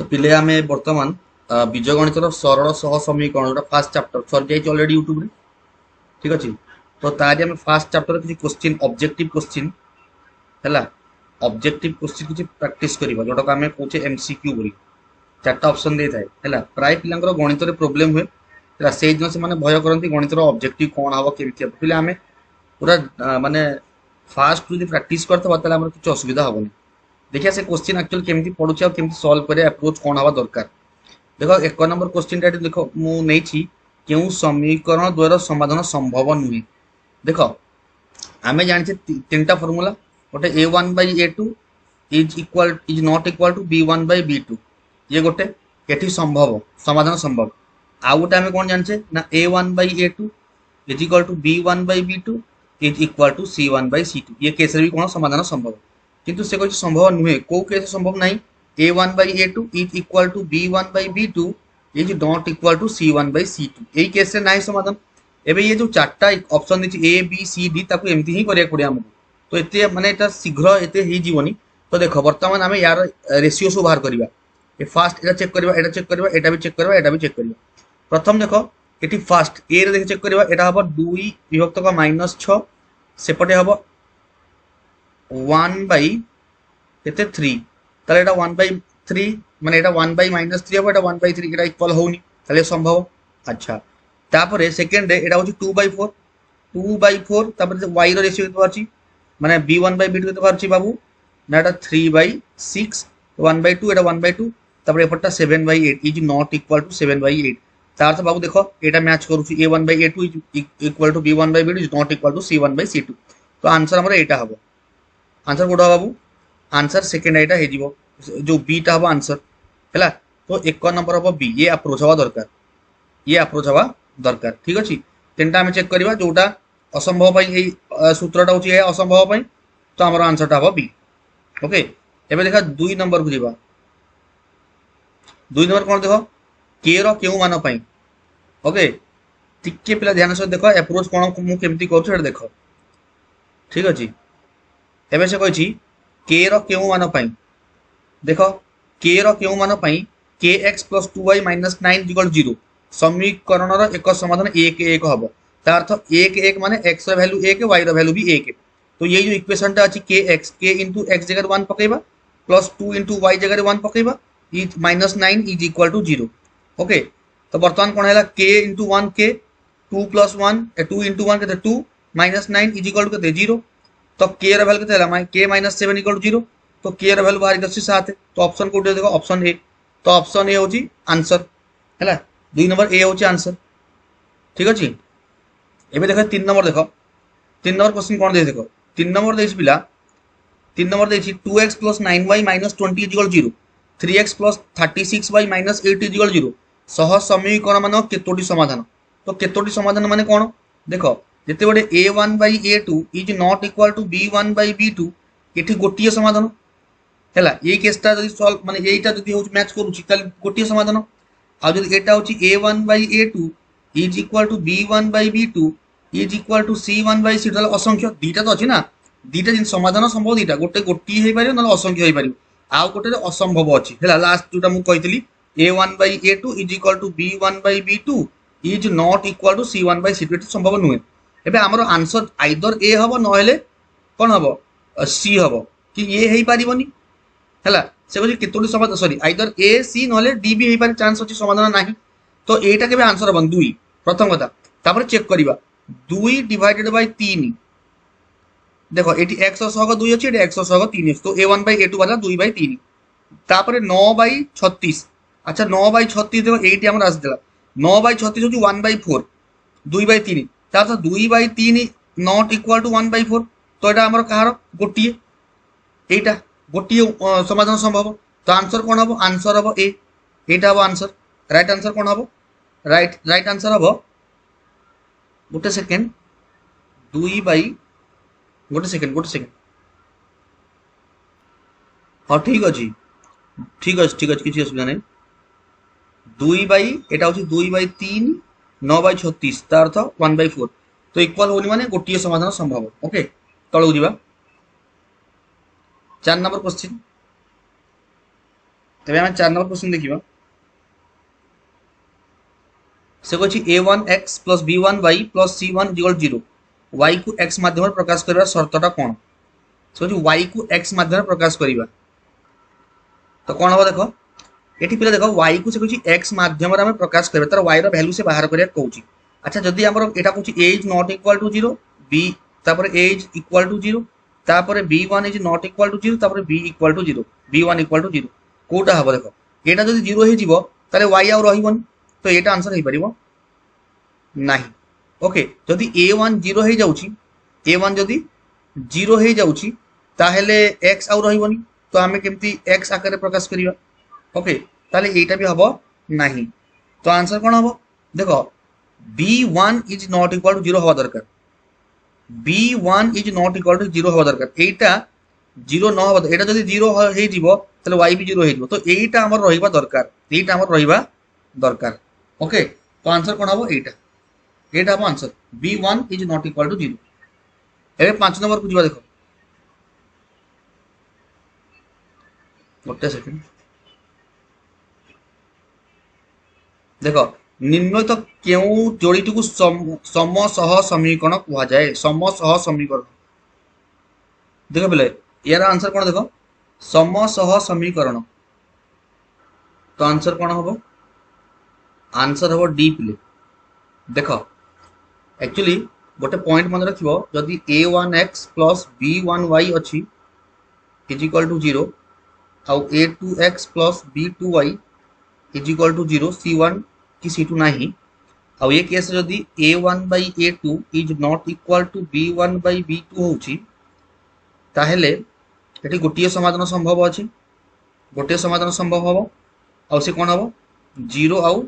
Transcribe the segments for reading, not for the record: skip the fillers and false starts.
तो पिले आम बर्तमान बीजगणितर सरल सह समीकरण जो फास्ट चैप्टर सरी जाइए अलरेडी यूट्यूब रे ठीक अच्छे। तो तारी आम फास्ट चैप्टर किसी क्वेश्चन ऑब्जेक्टिव क्वेश्चन है ऑब्जेक्टिव क्वेश्चन किसी प्रैक्टिस करवा जोटा को आम कहे एमसीक्यू बोली चार्टा ऑप्शन दे थाए है प्राय पिलांकर गणित प्रोब्लेम हुए से दिन से भय करती गणितर ऑब्जेक्टिव कौन हम केमी पे आम पूरा माने फास्ट जो प्रैक्टिस करते किसी असुविधा हेनी। देखिए से क्वेश्चन एक्चुअली केमी पड़ुचे और केमी सल्व करे अप्रोच कौन हवा दरकार। देखो एक नंबर क्वेश्चन देख मुझे क्यों समीकरण द्वारा समाधान संभव नुहे। देख आम जाने तीन टा फर्मूला गोटे a1/a2 is not equal to b1/b2 ये गोटे ये संभव समाधान संभव। आउ गोटे आम कौन जाने ना a1/a2 is equal to b1/b2 is equal to c1/c2 ये केस भी कौन समाधान संभव किंतु से कह संभव नुहे कौ केस संभव ना a1/a2 is equal to b1/b2 is not equal to c1/c2 यही केस ना समाधान। एबे ये जो चार्टा ऑप्शन दी ए बी सी डी ताको एमती ही करिया पड़े हमको तो एते माने एटा शीघ्र एते ही जीवनी। तो देखो वर्तमान आम यार रेशियो सब बाहर करवा ए फास्ट एटा चेक करवा एटा चेक करवा एटा भी चेक करवा एटा भी चेक करवा। प्रथम देखो एटी फास्ट ए रे देख चेक करवा एटा हबो 2 विभक्त का -6 सेपटे हबो 1/3 ताले एटा 1/3 माने एटा 1/-3 हबो एटा 1/3 एटा इक्वल होउनी ताले संभव। अच्छा तापर सेकेंड एटा होची 2/4 तापर y रो रेशियो केते बारची माने b1/b2 केते बारची बाबू ना एटा 3/6 1/2 एटा 1/2 तापर एपटटा 7/8 इज नॉट इक्वल टू 7/8 तार तो बाबू देखो एटा मैच करूची a1/a2 is equal to b1/b2 is not equal to c1/c2 तो आंसर हमर एटा हबो। आंसर कोडा बाबू आंसर सेकेंड एटा हे जीवो जो बी टा हबो आंसर हैला। तो एक नंबर हबो बी ये अप्रोच हवा दरकार ये अप्रोच हवा दरकार ठीक अच्छे। तीन टा आम चेक करवा जोटा असंभव सूत्रटा हूँ असंभव तो आम आंसरटा हम बी ओके। एबे देखा दुई नंबर को जीवा दुई नंबर कौन देख के रो क्यों मान पाई ओके टिके पिला ध्यान सहित देख अप्रोच कौन मुझे कर देख ठीक अच्छे। एबे से कही के रो क्यों मान पाई देख के रो क्यों मान पाई के X plus 2y minus 9 equal 0 समीकरण एक समाधान 1 हम तार अर्थ 1 माने एक्स वैल्यू 1 वाई वैल्यू भी 1 तो ये जो इक्वेशन टा अच्छी के इंटू एक्स जगह 1 पकेबा प्लस 2 इंटू वाई जगह 1 पकेबा -9 इज इक्वल टू 0 ओके। तो बर्तमान कौन है के इंटू 1 के 2 प्लस 1 2 इंटू 1 के 2 -9 इज इक्वल टू 0 तो के वैल्यू के -7 इक्वल टू 0 तो के वैल्यू बाहर 7 तो ऑप्शन को देखो ऑप्शन ए तो ऑप्शन ए हूँ आंसर है 2 नंबर ए हूँ आंसर ठीक अच्छे। एबे देख 3 नंबर देख 3 नंबर क्वेश्चन कौन दे देख 3 नंबर दे पिला 3 number they 2x plus 9y minus 20 is equal 0 3x plus 36y minus 8 is equal 0 सह समीकरण मान केतोटी समाधान तो केतोटी समाधान माने कौन देख जिते बड़े a1/a2 is not equal to b1/b2 ये गोटे समाधान है ये केसटा जब सल्व माने यहीटा जब हो मैच करुच्ची गोटे समाधान आज एटा हूँ a1/a2 is equal to b1/b2 is equal to c1/c2 असंख्य दीटा तो अच्छी ना दीटा जिन समाधान संभव दीटा गोटे गोटे हो पार ना असंख्य हो पार आउ गोटे असंभव अच्छी है लास्ट जोटा मुझे कही a1/a2 is equal to b1/b2 is not equal to c1/c2 संभव नुहे। एबे आमर आंसर आइदर ए हम ना कौन हम सी हम कि ये हो पारनी है से कह केतोटी समाधान सॉरी आइदर ए सी ना डी भी हो पारे चांस अच्छी समाधान ना तो एटा के आंसर हम 2 प्रथम कथा तापर चेक करवा 2 डिवाइडेड बाय 3 देखो ये एक्स सह 2 अच्छे एक्स सह 3 अच्छे तो a1/a2 वाला 2/3 तापर 9/36 अच्छा 9/36 देखो ये आम आसला 9/36 हूँ 1/4 2/3 तार 2/3 नॉट इक्वल टू 1/4 तो यहाँ आम कहार गोटे यहीटा गोटे समाधान संभव तो आंसर कौन हम आंसर हम ए यहाँ हम आंसर राइट आंसर कौन हम राइट आंसर हम गोटे सेकेंड 2 गोटे सेकेंड हाँ ठीक अच्छे किसी असुविधा नहीं 2/3 9/36 तार अर्थ 1/4 तो इक्वल होनी माने गोटे समाधान संभव ओके। तलू जा 4 नंबर क्वेश्चन तेरे आम 4 नंबर क्वेश्चन देखा से कह A one X plus B one Y plus C one equal 0 Y को एक्स माध्यम प्रकाश करने सर्तटा कौन से कह वाई को एक्स माध्यम प्रकाश करवा तो कौन हम देख ये पिला देख वाई को से कह एक्स माध्यम प्रकाश कर तार वाई रैल्यू से बाहर करा कौन अच्छा जदि आम यहाँ कौन A is not equal to 0 B तापर ए इज इक्वल टू 0 तापर B one is not equal to 0 तापर B equal to 0 B one equal to 0 कोटा हम देख यहाँ जब 0 हो वाई आउ रही तो यहाँ आंसर हो पार नहीं ओके जदि ए वन 0 हो जाऊँगी ए वन जदि 0 हो जाऊँगी ताहले एक्स आउ रही तो आम केमती एक्स आकार प्रकाश करवा ओके ताहले एटा भी हम नहीं तो आंसर कौन हम देख B one is not equal to 0 हवा दरकार B one is not equal to 0 हवा दरकार एटा 0 न हवा एटा जदि 0 हो ताहले वाई भी 0 हो तो एटा हमर रहिबा दरकार एटा हमर रहिबा दरकार ओके तो आंसर कौन हम एटा एटा हम answer B one is not equal to 0 एबे 5 नंबर को जीवा देखो गोटे सेकंड देख निम्नलिखित तो क्यों जोड़ी को समसह समीकरण कह जाए समसह समीकरण देख पे यार आंसर कौन देख समसह समीकरण तो आंसर कौन हम आंसर हम डी पे देख एक्चुअली गोटे पॉइंट मन रख जदि A one X plus B one Y अच्छी इज इक्वल टू 0 आउ A two X plus B two Y is equal to 0 C one कि सी टू नहीं आउ ये केस जदि A one by A two is not equal to B one by B two होची ताहेले eighty गोटे समाधान संभव अच्छी गोटे समाधान संभव हम आउ से कौन हम 0 आउ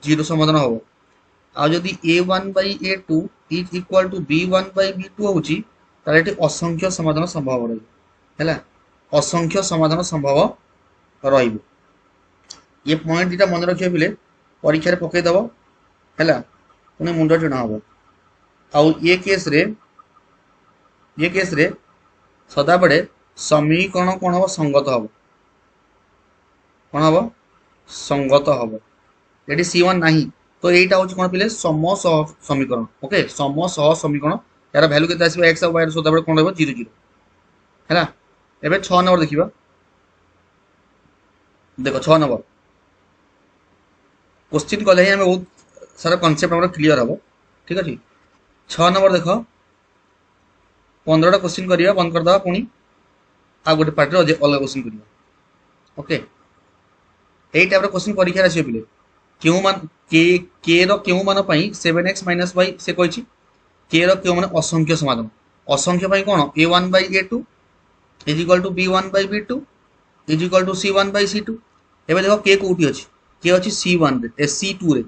0 समाधान हम आउ जदि A one by A two is equal to B one by B two होची ताले एटी असंख्य समाधान संभव रही है असंख्य समाधान संभव रही ये पॉइंट दुटा मन रखिए पिले परीक्षा रे पकईदेव है पुणी मुंड टिणा हम आउ ये केस रे सदा बेले समीकरण कौन हम संगत हम कौन हम संगत हम ये सी वन ना तो यहाँ हूँ कौन पे समसह समीकरण ओके समसह समीकरण यार भैल्यू के एक्स वाई सदा बेले कौन रहा 0 0 है एवं 6 नंबर देखा देख 6 नंबर क्वेश्चन कले ही बहुत सारा कनसेप्ट हमारा क्लीयर हम ठीक अच्छे 6 नंबर देख 15टा क्वेश्चन करवा बंद करदे पुणी आ गोटे पार्ट अलग क्वेश्चन करवा ओके यही टाइप क्वेश्चन परीक्षा आस पे क्यों मान के क्यों मान 7x माइनस वाई से कही के क्यों मान असंख्य समाधान असंख्य कौन A one by A two is equal to B one by B two is equal to C one by C two एवं देख के कौटी अच्छी के अच्छी सी वन रे सी टू रे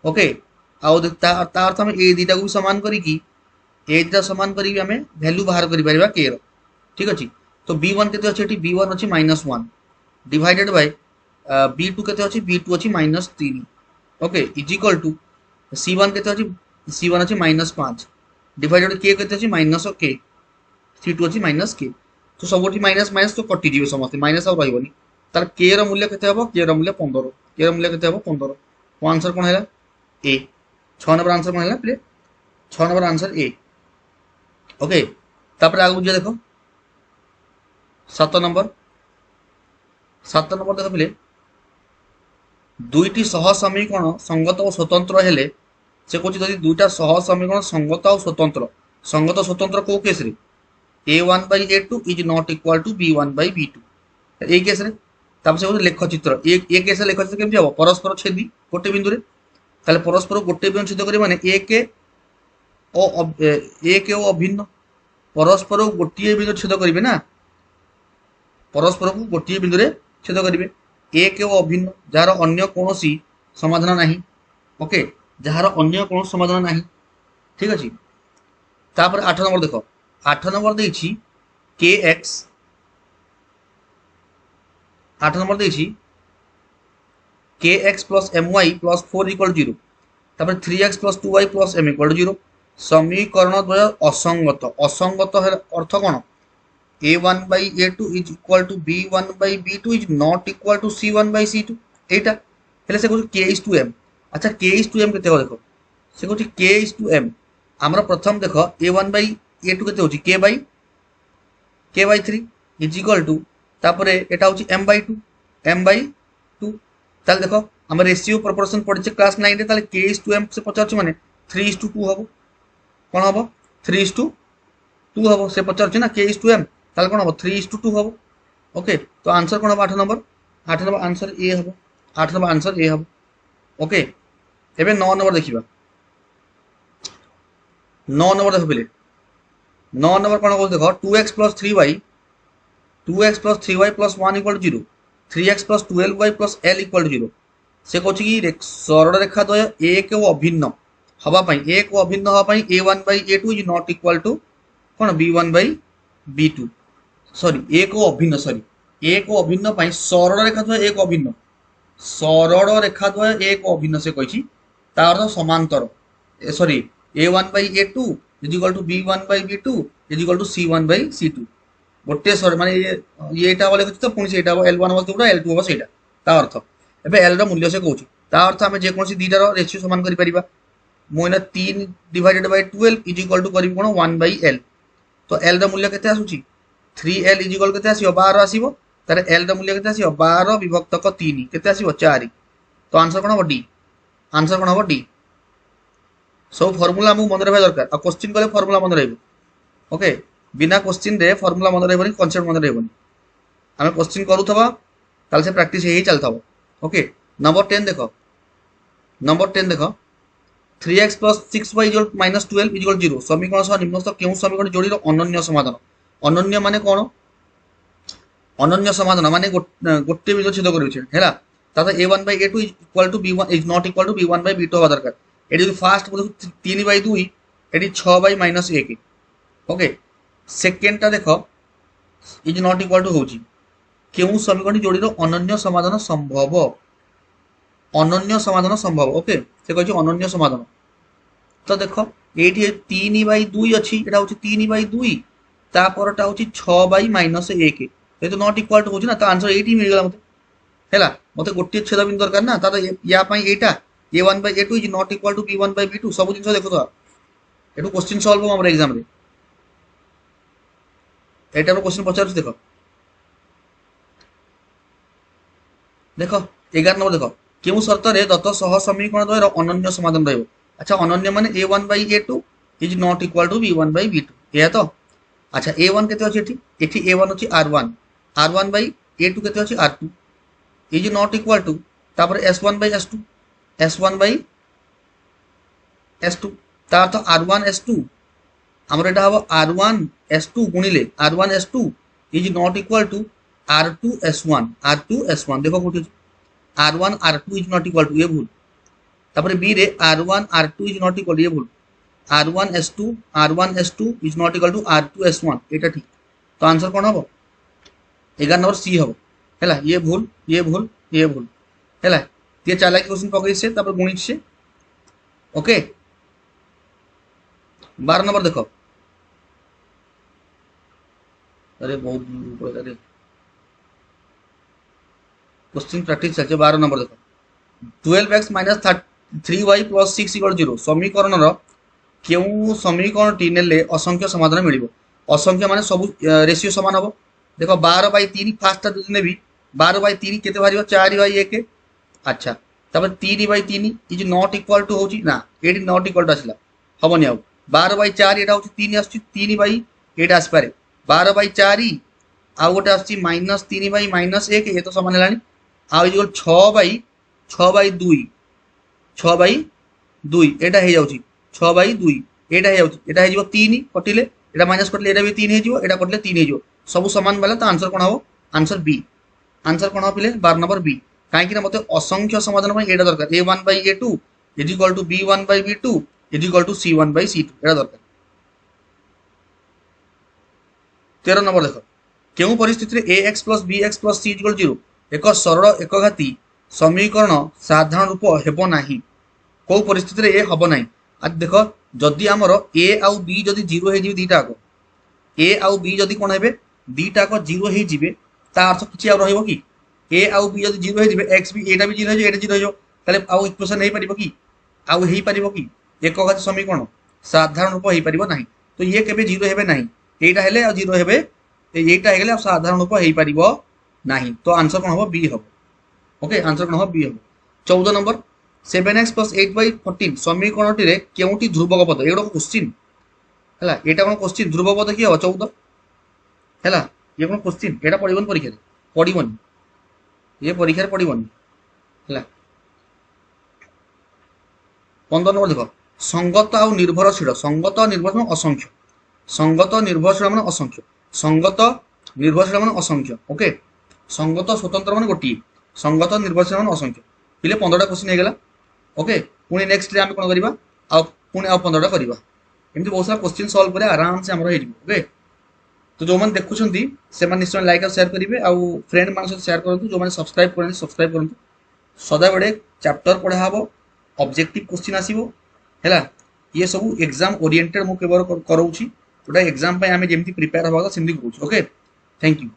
ओके अर्थ आम ए दुटा को भी सामान करी ए दुटा सामान करी आम भैल्यू बाहर कर के ठीक अच्छे तो बी वन के अच्छे बी वन अच्छी -1 डिवाइडेड बाय बी टू के अच्छी बी टू अच्छी -3 okay is equal to C one के अच्छी सी वन अच्छी -5 डिवाइडेड के अच्छी माइनस के सी टू अच्छी माइनस के तो सब माइनस माइनस तो कटिजे समस्त माइनस आउ रही तार के रूल्य के के मूल्य 15 के मूल्य के 15 तो आंसर कौन है ए 6 नंबर आंसर कौन है play 6 number answer A okay तापर आगे बुझे देख 7 नंबर देख पे दुईटी सह समीकरण संगत और स्वतंत्र हेले से कौन जब दुईटा सह समीकरण संगत और स्वतंत्र कौ केस रे A one by A two is not equal to B one by B two ये केस रे से लेखचित्र ये केस लेखचित्र केमती हम परस्पर छेदी गोटे बिंदु ताले परस्पर गोटे बिंदु छेद कर माने एक अभिन्न परस्पर गोटे बिंदु छेद करेंगे ना परस्पर को गोटे बिंदु छेद करेंगे एक अभिन्न जार अन्य कौन समाधान ना ओके जार अन्य कौन समाधान ना ठीक अच्छे तापर 8 नंबर देख 8 नंबर देछि के एक्स 8 नंबर देछि के X plus M Y plus 4 equal 0 तापर 3x plus 2y plus M equal 0 समीकरण द्वय असंगत अर्थ कौन a1/a2 is equal to b1/b2 is not equal to c1/c2 এইটা ହେଲେ ସେ କହୁଛି k is to m। ଆଚ୍ଛା k is to m କେତେ ହେବ ଦେଖ, ସେ କହୁଛି k is to m। ଆମର ପ୍ରଥମ ଦେଖ a1/a2 କେତେ ହେଉଛି k/3 is equal to ତାପରେ ଏଟା ହେଉଛି m/2 ତାହେଲେ ଦେଖ ଆମ ରେସିଓ ପ୍ରପୋର୍ସନ ପଡ଼ିছে କ୍ଲାସ୍ 9 ରେ, ତାହେଲେ k is to m ସେ ପଚାରୁଛି ମାନେ 3:2 ହବ। କ'ଣ ହବ 3:2 হব, সে পচারছে না k is to m, তাহলে কোন হব 3:2 হব। ওকে, তো আনসার কোন হব 8 নম্বর আনসার এ হব, 8 নম্বর আনসার এ হব। ওকে, এবে 9 নম্বর দেখিবা। 9 নম্বর দেখো পিলে, 9 নম্বর কোন কହୁଛି দেখো 2x plus 3y plus 1 equal to 0, 3x plus 12y plus l equal to 0। সে কହୁଛି কি ସରଳ ରେଖା ଦ୍ୱୟ ଏକ ଓ ଅଭିନ୍ନ হবা পাই, এক ও অভিন্ন হওয়া পাই a1/a2 is not equal to কোন b1/b2, সরি এক ও অভিন্ন, সরি এক ও অভিন্ন পাই সরল রেখা দ্বয় এক অভিন্ন, সরল রেখা দ্বয় এক অভিন্ন সে কইছি, তার অর্থ সমান্তর, sorry a1/a2 is equal to b1/b2 is equal to c1/c2 গোটে সরি মানে এইটা বলে কইছি তো পুনি সেইটা হবো l1 হবো যোটা l2 হবো সেইটা, তা অর্থ এবে l র মূল্য সে কହୁଛି, তা অর্থ আমি যে কোনসি দুইটার রেশিও সমান করি পারিবা। ମୁଁ ଏଇନା 3/12 ଇଜ ଇକ୍ୱାଲ ଟୁ କରିବି କ'ଣ 1/l, ତ l ର ମୂଲ୍ୟ କେତେ ଆସୁଛି 3l ଇଜ ଇକ୍ୱାଲ କେତେ ଆସିବ 12 ଆସିବ, ତାହେଲେ l ର ମୂଲ୍ୟ କେତେ ଆସିବ 12 ବିଭକ୍ତକ 3 କେତେ ଆସିବ 4, ତ ଆନ୍ସର କ'ଣ ହବ ଡି, ଆନ୍ସର କ'ଣ ହବ ଡି। ସବୁ ଫର୍ମୁଲା ଆମକୁ ମନେ ରହିବା ଦରକାର, ଆଉ କ୍ୱେଶ୍ଚିନ୍ କଲେ ଫର୍ମୁଲା ମନେ ରହିବ। ଓକେ, ବିନା କ୍ୱେଶ୍ଚିନ୍ରେ ଫର୍ମୁଲା ମନେ ରହିବନି, କନସେପ୍ଟ ମନେ ରହିବନି। ଆମେ କ୍ୱେଶ୍ଚିନ୍ କରୁଥିବା ତାହେଲେ ସେ ପ୍ରାକ୍ଟିସ୍ ହେଇ ଚାଲିଥିବ। ଓକେ, ନମ୍ବର 10 ଦେଖ, ନମ୍ବର 10 ଦେଖ 3x plus 6y minus 12 is equal to 0 समीकरण सह निम्नस्थ केउं समीकरण जोड़ीर अनन्य समाधान। अनन्य माने कोन, अनन्य समाधान माने गोटे बिंदु छेद करूछे हैला, ताता a1/a2 is equal to b1 is not equal to b1/b2 होबा दरकार। एडी जो फर्स्ट बोल 3/2 एडी 6/-1। ओके, सेकंड ता देखो इज नॉट इक्वल टू होची केउं समीकरण जोड़ीर अनन्य समाधान संभव, अनन्य समाधान संभव। ओके, से कह अनन्य समाधान, तो देख ये 3/2 अच्छी, एटा हूँ 3/2 तापरटा हूँ 6/-1, ये तो नॉट इक्वल टू हो ना, तो आंसर ये मिलगला मत है, मत गोटे छेद बिंदु दरकार ना, या यहाँ a1/a2 is not equal to b1/b2 सब जिन देखो तो ये क्वेश्चन सॉल्व हम एग्जाम रे एटा क्वेश्चन पचार देख देख 11 नंबर देख केउ शर्त रे दत्त सह समीकरण द्वयर अनन्य समाधान रहइबो। अच्छा, अनन्य माने a1/a2 is not equal to b1/b2 या तो। अच्छा, a1 केते अछि एठी, एठी a1 अछि r1, r1/a2 केते अछि r2 is not equal to तापर s1/s2, s1/s2 ता अर्थ r1s2 हमर एटा हबो r1s2 गुणिले r1s2 is not equal to r2s1, r2s1 देखो कोठी r1 r2 is not equal to ये भूल, तापर बी रे r1 r2 is not equal ये भूल, r1s2 is not equal to r2s1 एटा ठीक, तो आंसर कोन हबो 11 नंबर सी हबो हैला। ये भूल ये भूल ये भूल हैला, ये चालाकी क्वेश्चन पकई से तापर गुणित से। ओके, 12 नंबर देखो, अरे बहुत ऊपर अरे क्वेश्चन प्रैक्टिस चलছে 12 नंबर देखो 12x - 3y + 6 = 0 समीकरण रो केउ समीकरण टी नेले असंख्य समाधान मिलिबो। असंख्य माने सब रेशियो समान हबो। देखो 12/3 फास्ट যদি নেবি 12/3 কেতে বাহারিবো 4/1। अच्छा, तब 3/3 इज नॉट इक्वल टू होची ना, एटी नॉट इक्वल टू आसला हबनी आ 12/4 एटा होची 3 आसी 3/8 आस पारे 12/4 आ गोटे आसी -3/-1 ये तो समान हेलानी आ इक्वल 6/2 6/2 एटा हे जाउची 6/2 एटा हे जाउची एटा हे जीवो 3 कटिले एटा माइनस कटिले एटा भी 3 हे जीवो एटा कटिले 3 हे जीवो सब समान वाला, तो आंसर कोन हबो आंसर बी। आंसर कोन हो पिले 12 नंबर बी, काहे कि मते असंख्य समाधान में एटा दरकार a1/a2 is equal to b1/b2 is equal to c1/c2 एटा दरकार। 13 नंबर देखो केउ परिस्थिति रे ax + bx + c = 0 एक सरल एकघाती समीकरण साधारण रूप हेबो नाही। को परिस्थिति रे ए हबो नाही। आज देखो जदी हमरो a आउ b जदी 0 हे जी दीटा को a आउ b जदी कोन हेबे दीटा को जीरो ही जिबे ता अर्थ किछि आ रहइबो कि ए आउ बी जदि जीरो ही जिबे एक्स भी एटा भी जीरो हो एटा जीरो हो ताले आउ इक्वेशन नहीं परिबो कि आउ हेई परिबो कि एकघात समीकरण साधारण रूप हेई परिबो नाही तो ये केबे जीरो हेबे नाही एटा हेले आ जीरो हेबे एटा हेले आ साधारण रूप हेई परिबो नाही तो आंसर कोन हो बी हो ओके आंसर कोन हो बी हो 14 नंबर 7x + 8/14 समीकरण टिरे केउटी ध्रुवक पद एडो क्वेश्चन हला एटा कोन क्वेश्चन ध्रुवक पद कि हो 14 हला ये कोन क्वेश्चन एटा पडिबन परीक्षा रे पडिबन ये परीक्षा रे पडिबन हला 15 नंबर देखो संगत आ निर्भरशील संगत निर्भरशील असंख्य संगत निर्भरशील माने असंख्य संगत निर्भरशील माने असंख्य ओके संगत स्वतंत्र माने गोटी संगत निर्भरशील माने असंख्य पिले 15टा क्वेश्चन हे गेला ओके पुनी नेक्स्ट रे हम कोन करबा आ पुनी आ 15टा करबा एमती बहुत सारा क्वेश्चन सॉल्व करे आराम से हमर हे ओके तो जो मैंने देखुछंती से माने निश्चय लाइक और शेयर करिवे आ फ्रेंड मान से शेयर करंतु जो माने सब्सक्राइब करंतु सदा बडे चैप्टर पढा हबो ऑब्जेक्टिव क्वेश्चन आसीबो हैला ये सब एग्जाम ओरिएंटेड मु केवल करौछि जोटा एग्जाम पे हमें जेमती प्रिपेयर हबा सेमती करूछि ओके थैंक यू।